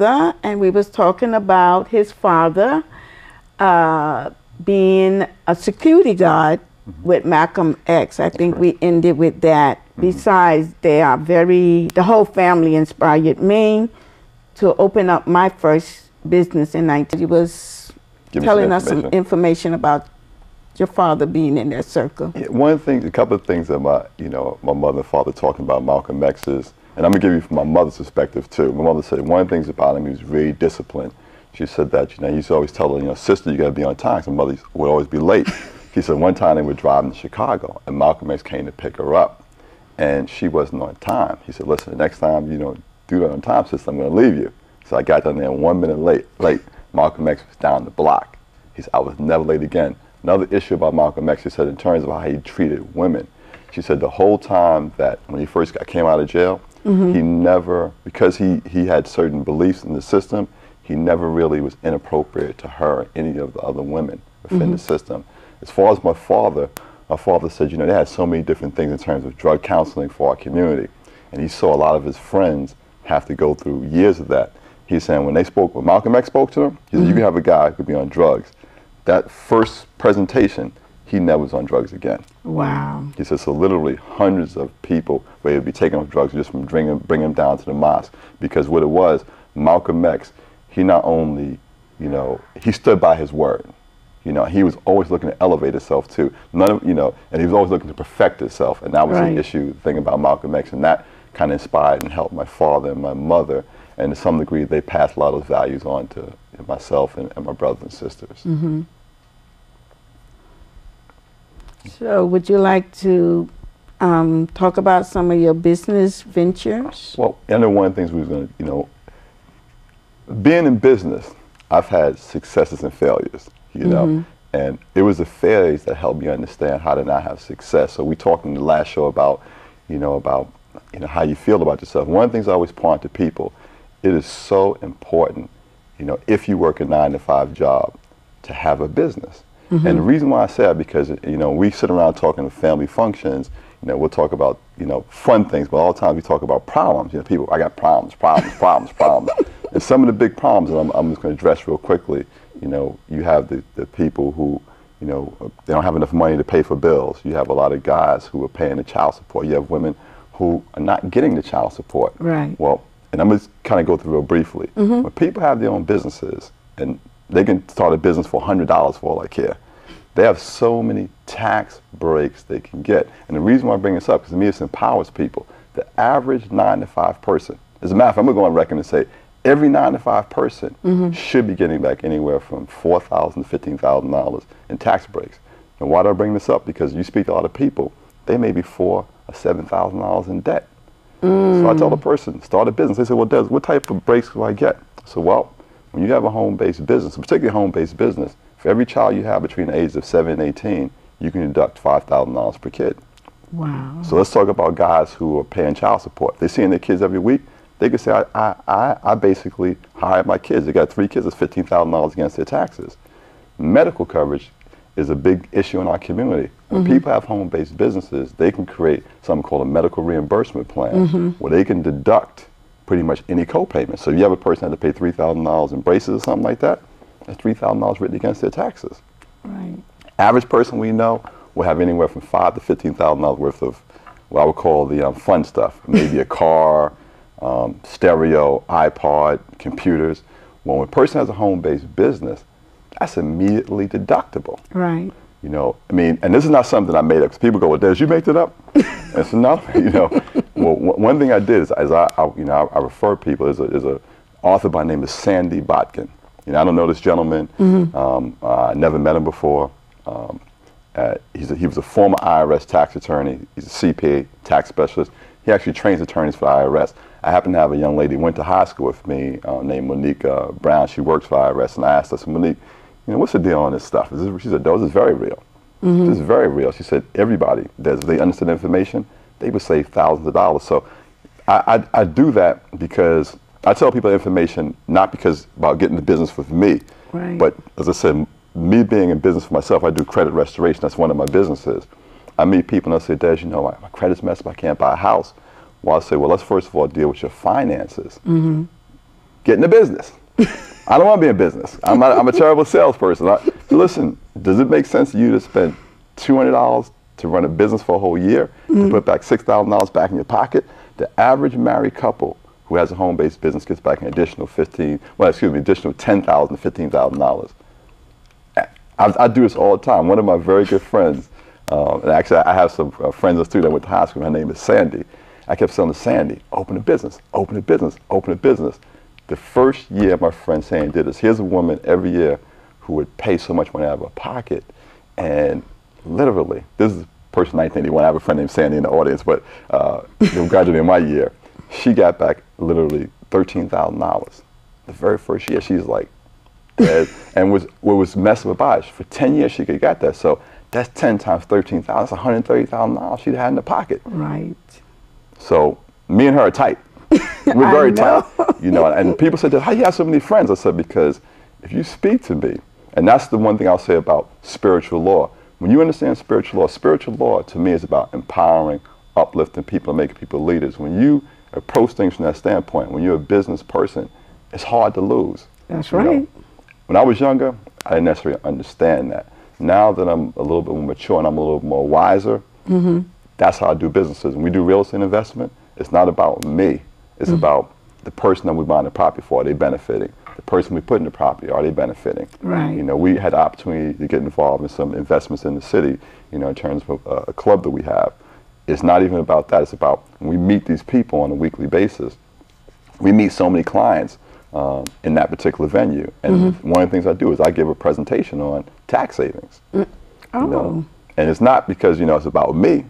And we was talking about his father being a security guard with Malcolm X. I think we ended with that. Besides, the whole family inspired me to open up my first business in 19. He was telling us some information about your father being in that circle. Yeah, a couple of things that my mother and father talking about Malcolm X is, and I'm gonna give you from my mother's perspective too. My mother said one of the things about him, he was very disciplined. She said that, he used to always tell her, sister, you gotta be on time. So my mother would always be late. She said one time they were driving to Chicago and Malcolm X came to pick her up and she wasn't on time. He said, listen, the next time you don't do that on time, sister, I'm gonna leave you. So I got down there 1 minute late. Malcolm X was down the block. He said, I was never late again. Another issue about Malcolm X, she said, in terms of how he treated women, she said the whole time that when he first came out of jail, he never, because he had certain beliefs in the system, he never really was inappropriate to her or any of the other women within the system. As far as my father said, they had so many different things in terms of drug counseling for our community. And he saw a lot of his friends have to go through years of that. He's saying when Malcolm X spoke to him, he said, you can have a guy who could be on drugs. That first presentation, he never was on drugs again. Wow. He said, so literally hundreds of people would be taking off drugs just from bringing them down to the mosque. Because what it was, Malcolm X, he not only, he stood by his word. He was always looking to elevate himself too. And he was always looking to perfect himself. And that was the thing about Malcolm X. And that kind of inspired and helped my father and my mother. And to some degree, they passed a lot of those values on to myself and my brothers and sisters. So would you like to talk about some of your business ventures? Well, I know one of the things we was going to, being in business, I've had successes and failures, and it was the failures that helped me understand how to not have success. So we talked in the last show about, how you feel about yourself. One of the things I always point to people, it is so important, if you work a 9-to-5 job, to have a business. And the reason why I say that, because, we sit around talking at family functions, we'll talk about, fun things, but all the time we talk about problems. People, I got problems. And some of the big problems, and I'm just going to address real quickly, you have the people who, they don't have enough money to pay for bills. You have a lot of guys who are paying the child support. You have women who are not getting the child support. Right. Well, and I'm going to kind of go through real briefly. When people have their own businesses, and they can start a business for $100 for all I care. They have so many tax breaks they can get. And the reason why I bring this up is to me it empowers people. The average 9-to-5 person, as a matter of fact, I'm going to go on record and say every 9-to-5 person should be getting back anywhere from $4,000 to $15,000 in tax breaks. And why do I bring this up? Because you speak to a lot of people, they may be $4,000 or $7,000 in debt. So I tell the person, start a business. They say, well, Des, what type of breaks do I get? So, well, when you have a home-based business, particularly a home-based business, for every child you have between the ages of 7 and 18, you can deduct $5,000 per kid. Wow. So let's talk about guys who are paying child support. They're seeing their kids every week. They could say, I basically hired my kids. They got 3 kids, that's $15,000 against their taxes. Medical coverage is a big issue in our community. When people have home-based businesses, they can create something called a medical reimbursement plan where they can deduct pretty much any co-payment. So if you have a person that had to pay $3,000 in braces or something like that, that's $3,000 written against their taxes. Right. Average person we know will have anywhere from $5,000 to $15,000 worth of what I would call the fun stuff. Maybe a car, stereo, iPod, computers. Well, when a person has a home-based business, that's immediately deductible. Right. And this is not something I made up. Because people go, well, Des, you make it up? And so no, well, one thing I did is I refer people. There's a author by the name of Sandy Botkin. I don't know this gentleman. I never met him before. He was a former IRS tax attorney. He's a CPA, tax specialist. He actually trains attorneys for the IRS. I happen to have a young lady who went to high school with me named Monique Brown. She works for IRS, and I asked her, Monique, what's the deal on this stuff? She said, this is very real. This is very real. She said, everybody, if they understood information, they would save thousands of dollars. So I do that because I tell people information not because about getting the business with me, but as I said, me being in business for myself, I do credit restoration. That's one of my businesses. I meet people and I say, Des, my credit's messed up. I can't buy a house. Well, I say, well, let's first of all deal with your finances. get into business. I don't want to be in business. I'm a terrible salesperson. So listen, does it make sense to you to spend $200 to run a business for a whole year, to put back $6,000 back in your pocket? The average married couple who has a home-based business gets back an additional additional $10,000 to $15,000. I do this all the time. One of my very good friends, and actually I have some friends that's student I went to high school. Her name is Sandy. I kept telling Sandy, open a business, open a business, open a business. The first year my friend Sandy did this, here's a woman every year who would pay so much money out of her pocket, and literally, this is person 1981. I have a friend named Sandy in the audience, but who graduated in my year. She got back literally $13,000 the very first year. She's like, dead. And what was messing about it, for 10 years she could get that. So that's 10 times 13,000. That's $130,000 she'd had in the pocket. Right. So me and her are tight. We're very tight. You know, and people said, how do you have so many friends? I said, because if you speak to me, and that's the one thing I'll say about spiritual law. When you understand spiritual law to me is about empowering, uplifting people and making people leaders. When you approach things from that standpoint, when you're a business person, it's hard to lose. That's right. Know? When I was younger, I didn't necessarily understand that. Now that I'm a little bit more mature and I'm a little more wiser, that's how I do businesses. When we do real estate investment, it's not about me. It's about the person that we buying the property for. Are they benefiting? The person we put in the property, are they benefiting? Right. You know, we had the opportunity to get involved in some investments in the city, you know, in terms of a club that we have. It's not even about that. It's about when we meet these people on a weekly basis. We meet so many clients in that particular venue. And one of the things I do is I give a presentation on tax savings. You know? And it's not because, you know, it's about me.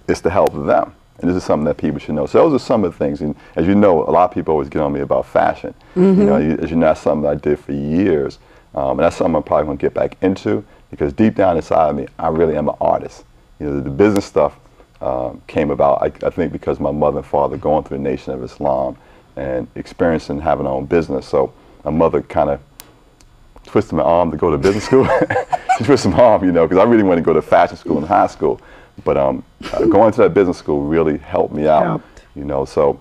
It's to help them. And this is something that people should know. So those are some of the things. And as you know, a lot of people always get on me about fashion. You know, as you know, that's something that I did for years. And that's something I'm probably going to get back into, because deep down inside of me, I really am an artist. You know, the business stuff came about, I think, because my mother and father going through the Nation of Islam and experiencing having our own business. So my mother kind of twisted my arm to go to business school. She twisted my arm, you know, because I really wanted to go to fashion school in high school. But going to that business school really helped me out, you know. So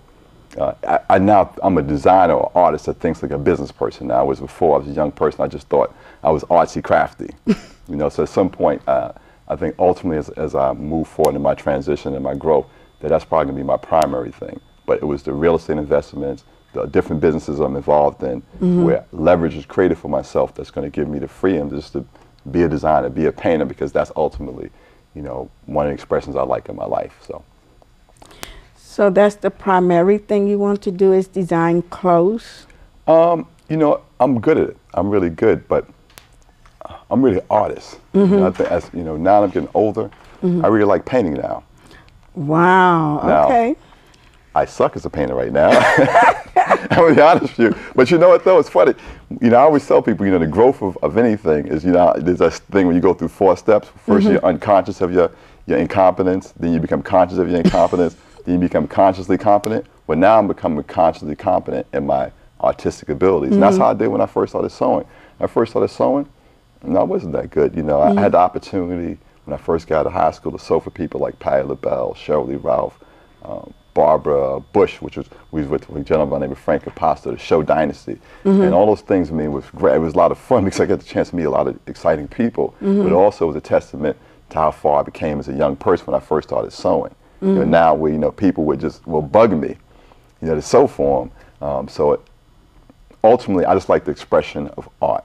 now I'm a designer or artist that thinks like a business person now. Whereas before I was a young person, I just thought I was artsy crafty, you know. So at some point, I think ultimately as I move forward in my transition and my growth, that's probably going to be my primary thing. But it was the real estate investments, the different businesses I'm involved in, where leverage is created for myself that's going to give me the freedom just to be a designer, be a painter, because that's ultimately, you know, one of the expressions I like in my life. So that's the primary thing you want to do, is design clothes? You know, I'm good at it. I'm really good, but I'm really an artist. You know, I think as, you know, now that I'm getting older, I really like painting now. Wow, okay. I suck as a painter right now. I'm going to be honest with you. But you know what, though? It's funny. You know, I always tell people, you know, the growth of anything is, you know, there's this thing when you go through 4 steps. First, you're unconscious of your incompetence. Then you become conscious of your incompetence. Then you become consciously competent. Well, now I'm becoming consciously competent in my artistic abilities. And that's how I did when I first started sewing. When I first started sewing, no, I wasn't that good. You know, I had the opportunity when I first got out of high school to sew for people like Patti LaBelle, Shirley Ralph, Barbara Bush, which was with a gentleman named Frank Capasto, the Show Dynasty. And all those things, I mean, was great. It was a lot of fun because I got the chance to meet a lot of exciting people. But it also was a testament to how far I became as a young person when I first started sewing. You know, now where, you know, people will bug me, you know, to sew for them. So ultimately, I just like the expression of art.